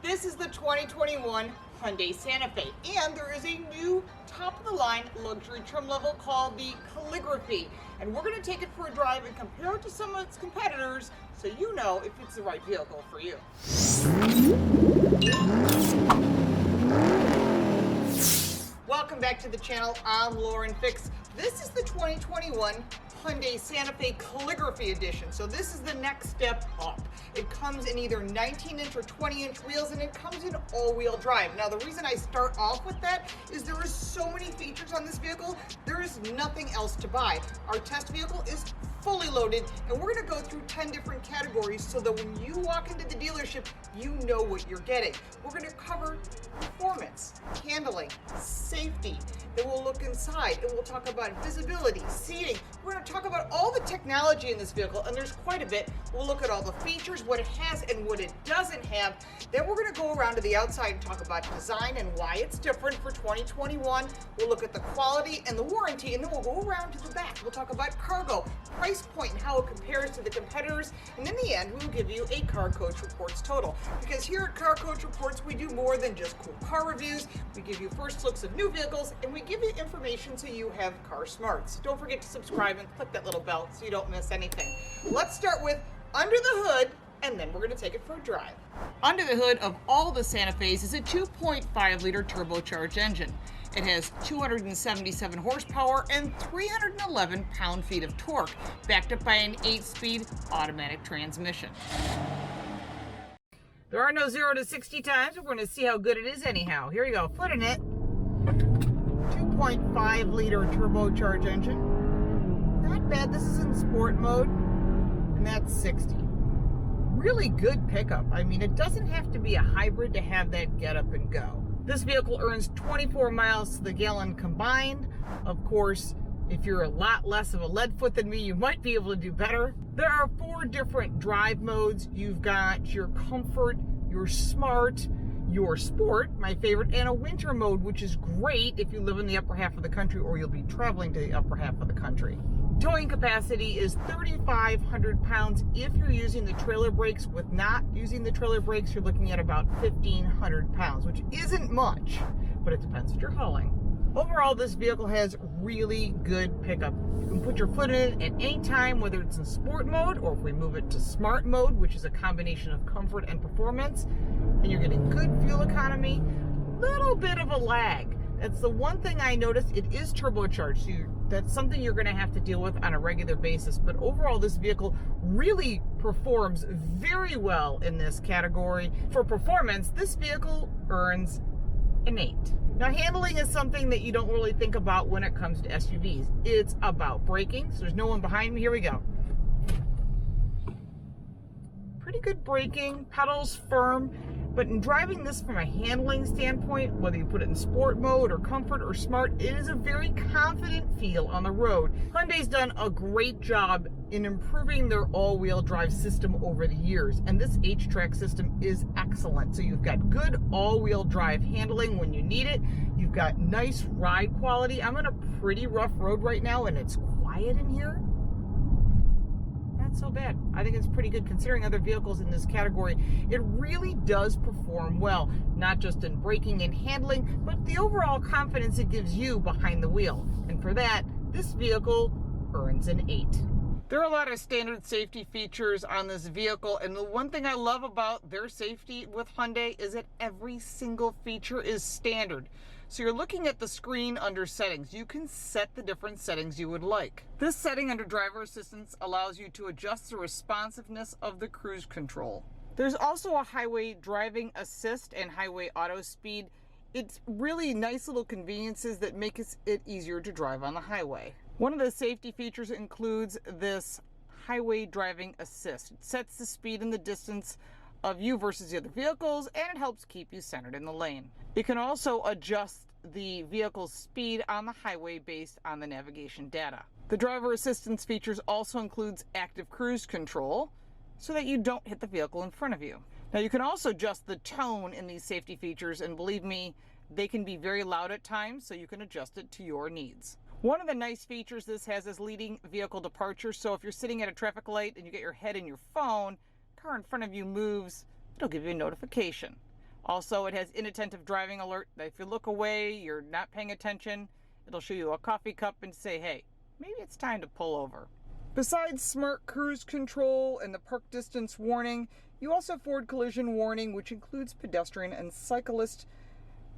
This is the 2021 Hyundai Santa Fe, and there is a new top-of-the-line luxury trim level called the Calligraphy. And we're going to take it for a drive and compare it to some of its competitors so you know if it's the right vehicle for you. Welcome back to the channel. I'm Lauren Fix. This is the 2021 Hyundai Santa Fe Calligraphy Edition. So this is the next step up. It comes in either 19-inch or 20-inch wheels, and it comes in all-wheel drive. Now, the reason I start off with that is there is so many features on this vehicle, there is nothing else to buy. Our test vehicle is fully loaded, and we're going to go through 10 different categories so that when you walk into the dealership, you know what you're getting. We're going to cover performance, handling, safety. Then we'll look inside and we'll talk about visibility, seating. We're going to talk about all the technology in this vehicle, and there's quite a bit. We'll look at all the features, what it has and what it doesn't have. Then we're going to go around to the outside and talk about design and why it's different for 2021. We'll look at the quality and the warranty, and then we'll go around to the back. We'll talk about cargo, price point, and how it compares to the competitors. And in the end, we'll give you a Car Coach Reports total. Because here at Car Coach Reports, we do more than just cool car reviews. We give you first looks of new vehicles, and we give you information so you have car smarts. Don't forget to subscribe and click that little bell so you don't miss anything. Let's start with under the hood, and then we're going to take it for a drive. Under the hood of all the Santa Fe's is a 2.5-liter turbocharged engine. It has 277 horsepower and 311 pound-feet of torque, backed up by an 8-speed automatic transmission. There are no 0 to 60 times. We're going to see how good it is anyhow. Here we go. Foot in it. 2.5-liter turbocharged engine. Not bad. This is in sport mode, and that's 60. Really good pickup. I mean, it doesn't have to be a hybrid to have that get up and go. This vehicle earns 24 miles to the gallon combined. Of course, if you're a lot less of a lead foot than me, you might be able to do better. There are 4 different drive modes. You've got your comfort, your smart, your sport, my favorite, and a winter mode, which is great if you live in the upper half of the country or you'll be traveling to the upper half of the country. Towing capacity is 3,500 pounds if you're using the trailer brakes. With not using the trailer brakes, you're looking at about 1,500 pounds, which isn't much, but it depends what you're hauling. Overall, this vehicle has really good pickup. You can put your foot in it at any time, whether it's in sport mode or if we move it to smart mode, which is a combination of comfort and performance, and you're getting good fuel economy, little bit of a lag. That's the one thing I noticed. It is turbocharged, so that's something you're going to have to deal with on a regular basis. But overall, this vehicle really performs very well in this category. For performance, this vehicle earns an 8. Now, handling is something that you don't really think about when it comes to SUVs. It's about braking. So there's no one behind me. Here we go. Pretty good braking, pedals firm. But in driving this from a handling standpoint, whether you put it in sport mode or comfort or smart, it is a very confident feel on the road. Hyundai's done a great job in improving their all-wheel drive system over the years, and this H-Trac system is excellent. So you've got good all-wheel drive handling when you need it. You've got nice ride quality. I'm on a pretty rough road right now, and it's quiet in here. Not so bad. I think it's pretty good considering other vehicles in this category. It really does perform well, not just in braking and handling, but the overall confidence it gives you behind the wheel. And for that, this vehicle earns an 8. There are a lot of standard safety features on this vehicle, and the one thing I love about their safety with Hyundai is that every single feature is standard. So you're looking at the screen under settings. You can set the different settings you would like. This setting under driver assistance allows you to adjust the responsiveness of the cruise control. There's also a highway driving assist and highway auto speed. It's really nice little conveniences that make it easier to drive on the highway. One of the safety features includes this highway driving assist. It sets the speed and the distance of you versus the other vehicles, and it helps keep you centered in the lane. You can also adjust the vehicle's speed on the highway based on the navigation data. The driver assistance features also includes active cruise control so that you don't hit the vehicle in front of you. Now you can also adjust the tone in these safety features, and believe me, they can be very loud at times, so you can adjust it to your needs. One of the nice features this has is leading vehicle departure. So if you're sitting at a traffic light and you get your head in your phone, car in front of you moves, it'll give you a notification. Also, it has inattentive driving alert. If you look away, you're not paying attention, it'll show you a coffee cup and say, hey, maybe it's time to pull over. Besides smart cruise control and the park distance warning, you also have forward collision warning, which includes pedestrian and cyclist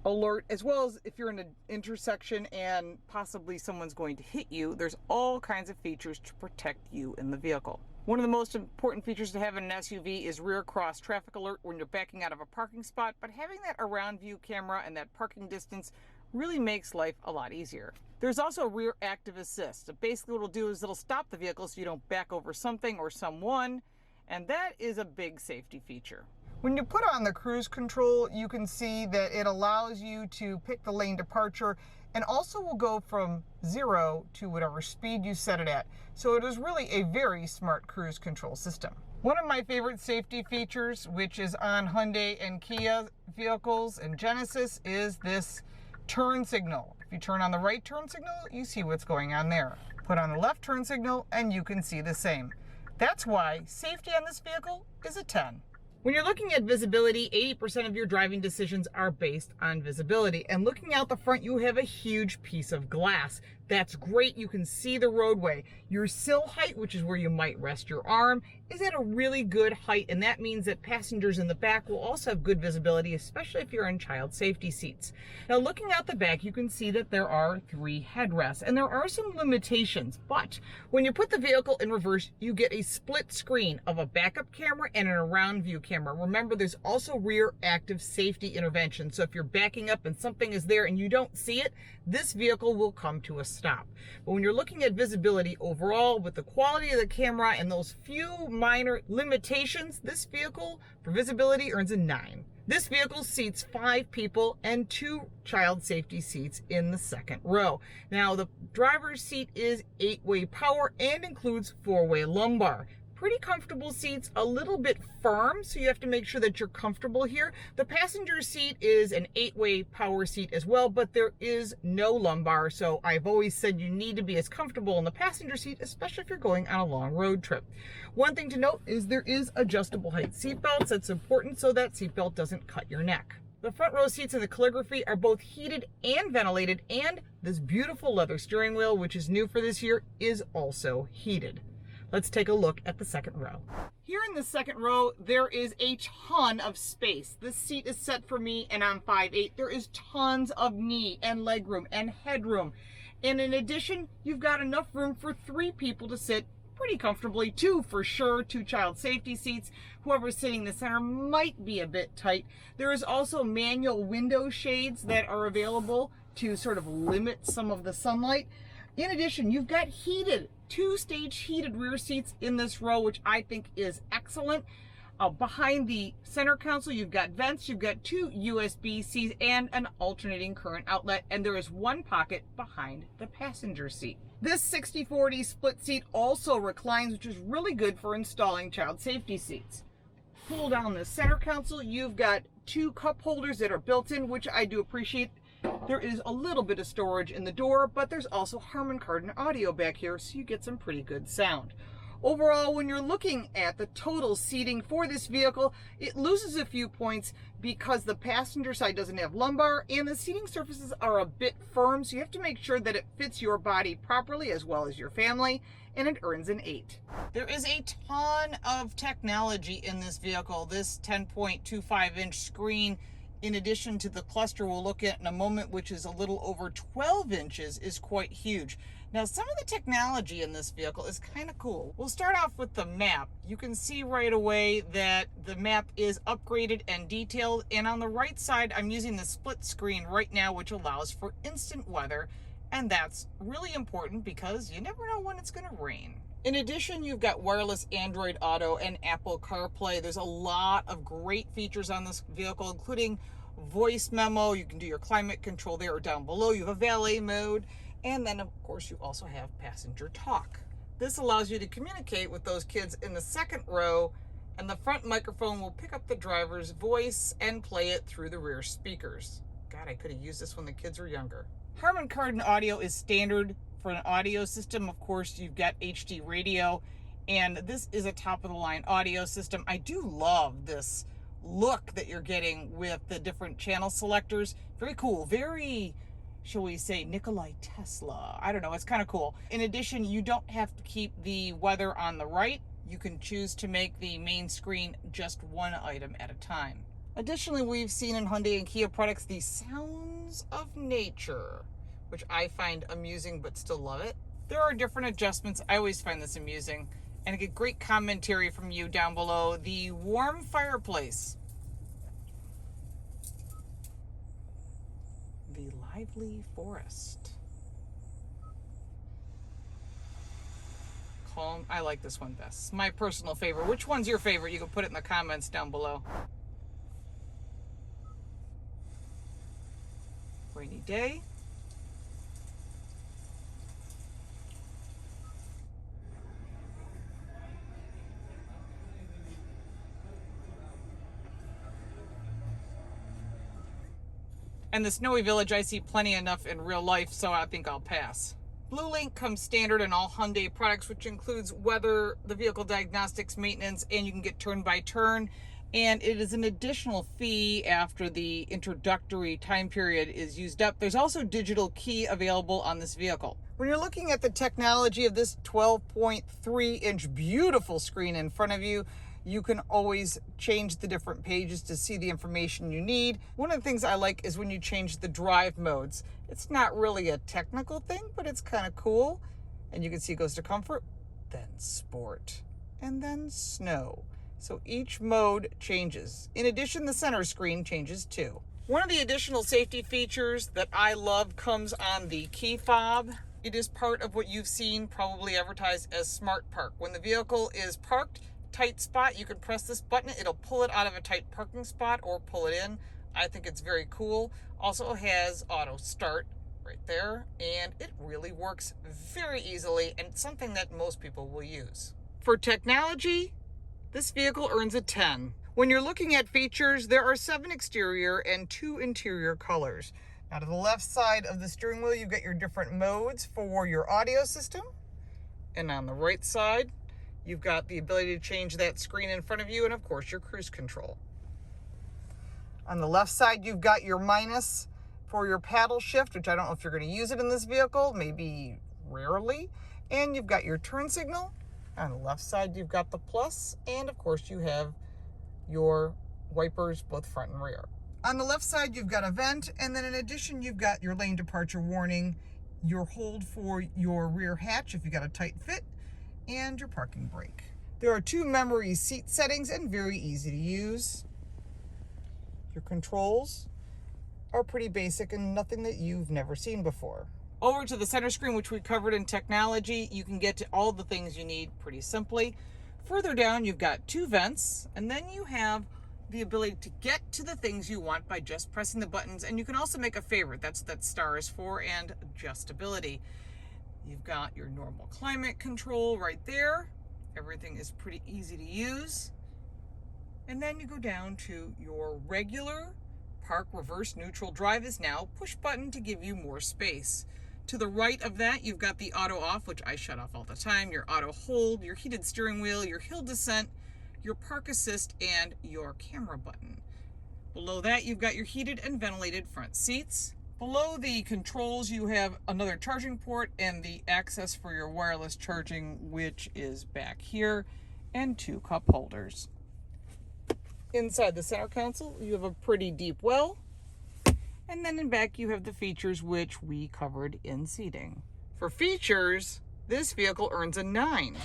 alert, as well as if you're in an intersection and possibly someone's going to hit you. There's all kinds of features to protect you in the vehicle. One of the most important features to have in an SUV is rear cross traffic alert when you're backing out of a parking spot, but having that around view camera and that parking distance really makes life a lot easier. There's also rear active assist. So basically what it'll do is it'll stop the vehicle so you don't back over something or someone, and that is a big safety feature. When you put on the cruise control, you can see that it allows you to pick the lane departure and also will go from 0 to whatever speed you set it at. So it is really a very smart cruise control system. One of my favorite safety features, which is on Hyundai and Kia vehicles and Genesis, is this turn signal. If you turn on the right turn signal, you see what's going on there. Put on the left turn signal and you can see the same. That's why safety on this vehicle is a 10. When you're looking at visibility, 80% of your driving decisions are based on visibility. And looking out the front, you have a huge piece of glass. That's great. You can see the roadway. Your sill height, which is where you might rest your arm, is at a really good height. And that means that passengers in the back will also have good visibility, especially if you're in child safety seats. Now, looking out the back, you can see that there are 3 headrests. And there are some limitations. But when you put the vehicle in reverse, you get a split screen of a backup camera and an around view camera. Remember, there's also rear active safety intervention. So if you're backing up and something is there and you don't see it, this vehicle will come to a stop. But when you're looking at visibility overall, with the quality of the camera and those few minor limitations, this vehicle for visibility earns a 9. This vehicle seats 5 people and 2 child safety seats in the second row. Now, the driver's seat is 8-way power and includes 4-way lumbar. Pretty comfortable seats, a little bit firm, so you have to make sure that you're comfortable here. The passenger seat is an 8-way power seat as well, but there is no lumbar, so I've always said you need to be as comfortable in the passenger seat, especially if you're going on a long road trip. One thing to note is there is adjustable height seat belts. That's important so that seat belt doesn't cut your neck. The front row seats in the Calligraphy are both heated and ventilated, and this beautiful leather steering wheel, which is new for this year, is also heated. Let's take a look at the second row. Here in the second row, there is a ton of space. This seat is set for me and I'm 5'8". There is tons of knee and leg room and headroom. And in addition, you've got enough room for 3 people to sit pretty comfortably. 2 for sure, 2 child safety seats. Whoever's sitting in the center might be a bit tight. There is also manual window shades that are available to sort of limit some of the sunlight. In addition, you've got heated, 2-stage heated rear seats in this row, which I think is excellent. Behind the center console, you've got vents, you've got 2 USB-Cs and an alternating current outlet, and there is 1 pocket behind the passenger seat. This 60/40 split seat also reclines, which is really good for installing child safety seats. Pull down the center console, you've got 2 cup holders that are built in, which I do appreciate. There is a little bit of storage in the door, but there's also Harman Kardon audio back here, so you get some pretty good sound. Overall, when you're looking at the total seating for this vehicle, it loses a few points because the passenger side doesn't have lumbar and the seating surfaces are a bit firm, so you have to make sure that it fits your body properly as well as your family, and it earns an 8. There is a ton of technology in this vehicle. This 10.25-inch screen, in addition to the cluster we'll look at in a moment, which is a little over 12 inches, is quite huge. Now, some of the technology in this vehicle is kind of cool. We'll start off with the map. You can see right away that the map is upgraded and detailed. And on the right side, I'm using the split screen right now, which allows for instant weather. And that's really important because you never know when it's going to rain. In addition, you've got wireless Android Auto and Apple CarPlay. There's a lot of great features on this vehicle, including voice memo. You can do your climate control there or down below. You have a valet mode. And then, of course, you also have passenger talk. This allows you to communicate with those kids in the second row, and the front microphone will pick up the driver's voice and play it through the rear speakers. God, I could have used this when the kids were younger. Harman Kardon audio is standard for an audio system. Of course, you've got HD radio, and this is a top-of-the-line audio system. I do love this look that you're getting with the different channel selectors. Very cool. Very, shall we say, Nikolai Tesla. I don't know. It's kind of cool. In addition, you don't have to keep the weather on the right. You can choose to make the main screen just one item at a time. Additionally, we've seen in Hyundai and Kia products the sounds of nature, which I find amusing but still love it. There are different adjustments. I always find this amusing. And I get great commentary from you down below. The warm fireplace. The lively forest. Calm. I like this one best. It's my personal favorite. Which one's your favorite? You can put it in the comments down below. Rainy day. And the snowy village, I see plenty enough in real life, so I think I'll pass. Blue Link comes standard in all Hyundai products, which includes weather, the vehicle diagnostics, maintenance, and you can get turn by turn. And it is an additional fee after the introductory time period is used up. There's also digital key available on this vehicle. When you're looking at the technology of this 12.3-inch beautiful screen in front of you, you can always change the different pages to see the information you need. One of the things I like is when you change the drive modes. It's not really a technical thing, but it's kind of cool. And you can see it goes to comfort, then sport, and then snow. So each mode changes. In addition, the center screen changes too. One of the additional safety features that I love comes on the key fob. It is part of what you've seen probably advertised as Smart Park. When the vehicle is parked, tight spot, you can press this button. It'll pull it out of a tight parking spot or pull it in. I think it's very cool. Also has auto start right there, and it really works very easily, and it's something that most people will use. For technology, this vehicle earns a 10. When you're looking at features, there are 7 exterior and 2 interior colors. Now to the left side of the steering wheel, you've got your different modes for your audio system. And on the right side, you've got the ability to change that screen in front of you and, of course, your cruise control. On the left side, you've got your minus for your paddle shift, which I don't know if you're going to use it in this vehicle, maybe rarely. And you've got your turn signal. On the left side, you've got the plus, and, of course, you have your wipers, both front and rear. On the left side, you've got a vent, and then in addition, you've got your lane departure warning, your hold for your rear hatch if you got a tight fit, and your parking brake. There are 2 memory seat settings and very easy to use. Your controls are pretty basic and nothing that you've never seen before. Over to the center screen, which we covered in technology, you can get to all the things you need pretty simply. Further down, you've got 2 vents, and then you have the ability to get to the things you want by just pressing the buttons, and you can also make a favorite. That's what that star is for, and adjustability. You've got your normal climate control right there. Everything is pretty easy to use. And then you go down to your regular park reverse neutral drive is now push button to give you more space. To the right of that, you've got the auto off, which I shut off all the time, your auto hold, your heated steering wheel, your hill descent, your park assist, and your camera button. Below that, you've got your heated and ventilated front seats. Below the controls, you have another charging port and the access for your wireless charging, which is back here, and 2 cup holders. Inside the center console, you have a pretty deep well. And then in back, you have the features which we covered in seating. For features, this vehicle earns a 9.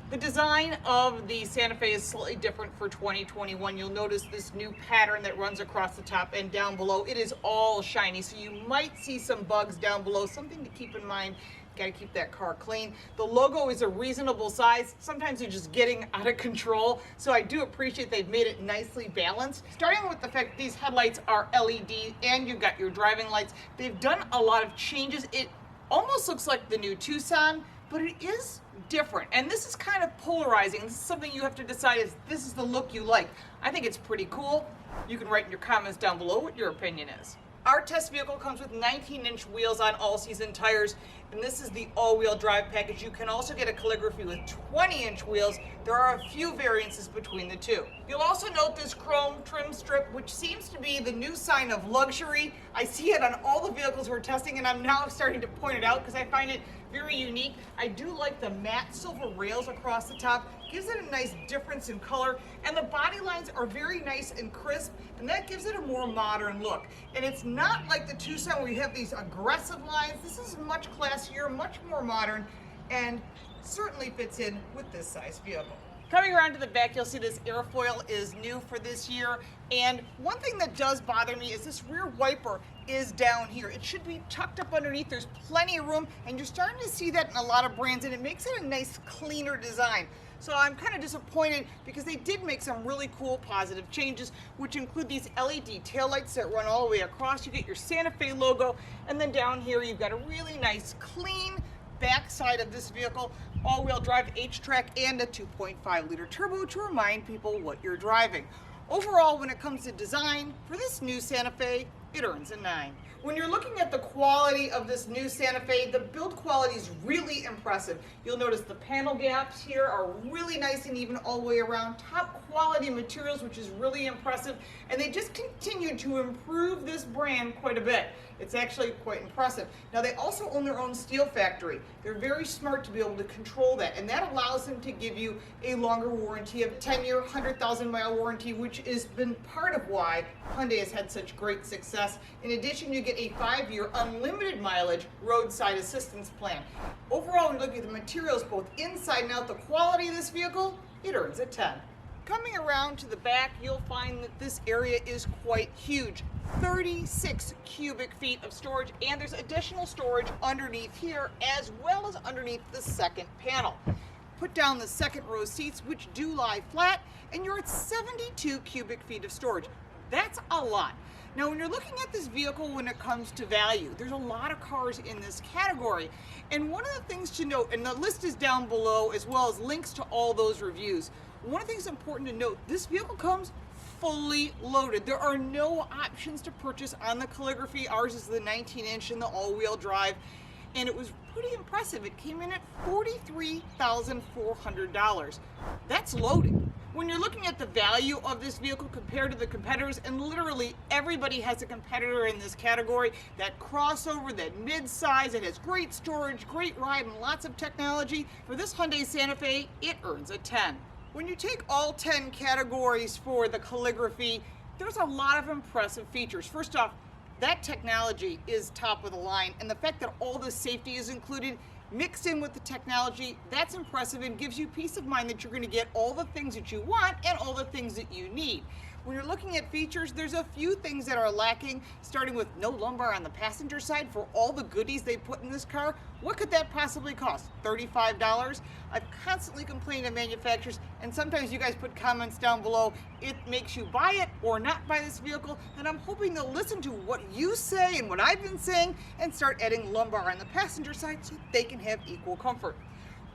The design of the Santa Fe is slightly different for 2021. You'll notice this new pattern that runs across the top and down below. It is all shiny, so you might see some bugs down below. Something to keep in mind. Got to keep that car clean. The logo is a reasonable size. Sometimes you're just getting out of control, so I do appreciate they've made it nicely balanced. Starting with the fact that these headlights are LED and you've got your driving lights. They've done a lot of changes. It almost looks like the new Tucson, but it is different, and this is kind of polarizing. This is something you have to decide if this is the look you like. I think it's pretty cool. You can write in your comments down below what your opinion is. Our test vehicle comes with 19-inch wheels on all-season tires, and this is the all-wheel drive package. You can also get a Calligraphy with 20-inch wheels. There are a few variances between the two. You'll also note this chrome trim strip, which seems to be the new sign of luxury. I see it on all the vehicles we're testing, and I'm now starting to point it out because I find it very unique. I do like the matte silver rails across the top. Gives it a nice difference in color, and the body lines are very nice and crisp, and that gives it a more modern look. And it's not like the Tucson where you have these aggressive lines. This is much classier, much more modern, and certainly fits in with this size vehicle. Coming around to the back, you'll see this airfoil is new for this year. And one thing that does bother me is this rear wiper is down here. It should be tucked up underneath. There's plenty of room, and you're starting to see that in a lot of brands, and it makes it a nice, cleaner design. So I'm kind of disappointed because they did make some really cool positive changes, which include these LED taillights that run all the way across. You get your Santa Fe logo, and then down here you've got a really nice, clean back side of this vehicle, all-wheel drive H-Trac and a 2.5-liter turbo to remind people what you're driving. Overall, when it comes to design, for this new Santa Fe, it earns a 9. When you're looking at the quality of this new Santa Fe, the build quality is really impressive. You'll notice the panel gaps here are really nice and even all the way around. Top quality materials, which is really impressive. And they just continue to improve this brand quite a bit. It's actually quite impressive. Now, they also own their own steel factory. They're very smart to be able to control that, and that allows them to give you a longer warranty of 10-year, 100,000-mile warranty, which has been part of why Hyundai has had such great success. In addition, you get a 5-year unlimited mileage roadside assistance plan. Overall, when you look at the materials both inside and out, the quality of this vehicle, it earns a 10. Coming around to the back, you'll find that this area is quite huge. 36 cubic feet of storage, and there's additional storage underneath here as well as underneath the second panel. Put down the second row seats, which do lie flat, and you're at 72 cubic feet of storage. That's a lot. Now, when you're looking at this vehicle when it comes to value, there's a lot of cars in this category. And one of the things to note, and the list is down below as well as links to all those reviews, one of the things important to note, this vehicle comes fully loaded. There are no options to purchase on the Calligraphy. Ours is the 19-inch and the all-wheel drive, and it was pretty impressive. It came in at $43,400. That's loaded. When you're looking at the value of this vehicle compared to the competitors, and literally everybody has a competitor in this category, that crossover, that mid-size, it has great storage, great ride, and lots of technology, for this Hyundai Santa Fe, it earns a 10. When you take all 10 categories for the Calligraphy, there's a lot of impressive features. First off, that technology is top of the line, and the fact that all the safety is included mixed in with the technology, that's impressive and gives you peace of mind that you're going to get all the things that you want and all the things that you need. When you're looking at features, there's a few things that are lacking, starting with no lumbar on the passenger side for all the goodies they put in this car. What could that possibly cost? $35? I've constantly complained to manufacturers, and sometimes you guys put comments down below. It makes you buy it or not buy this vehicle, and I'm hoping they'll listen to what you say and what I've been saying and start adding lumbar on the passenger side so they can have equal comfort.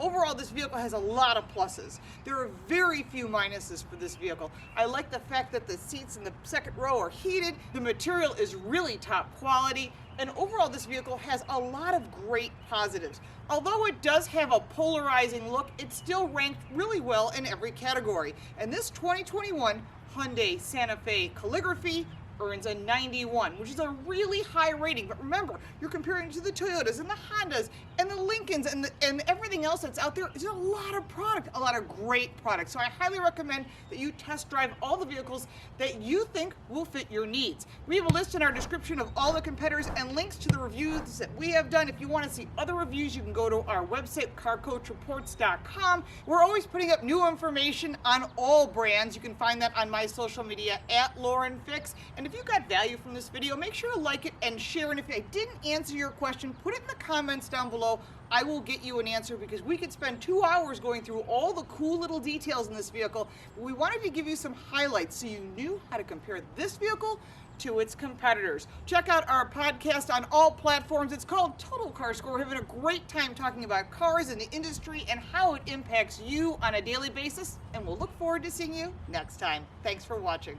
Overall, this vehicle has a lot of pluses. There are very few minuses for this vehicle. I like the fact that the seats in the second row are heated, the material is really top quality, and overall this vehicle has a lot of great positives. Although it does have a polarizing look, it's still ranked really well in every category. And this 2021 Hyundai Santa Fe Calligraphy earns a 91, which is a really high rating. But remember, you're comparing to the Toyotas and the Hondas and the Lincolns and everything else that's out there. There's a lot of product, a lot of great products. So I highly recommend that you test drive all the vehicles that you think will fit your needs. We have a list in our description of all the competitors and links to the reviews that we have done. If you want to see other reviews, you can go to our website, carcoachreports.com. We're always putting up new information on all brands. You can find that on my social media @LaurenFix. And if you got value from this video, make sure to like it and share. And if I didn't answer your question, put it in the comments down below. I will get you an answer, because we could spend 2 hours going through all the cool little details in this vehicle. But we wanted to give you some highlights so you knew how to compare this vehicle to its competitors. Check out our podcast on all platforms. It's called Total Car Score. We're having a great time talking about cars and the industry and how it impacts you on a daily basis. And we'll look forward to seeing you next time. Thanks for watching.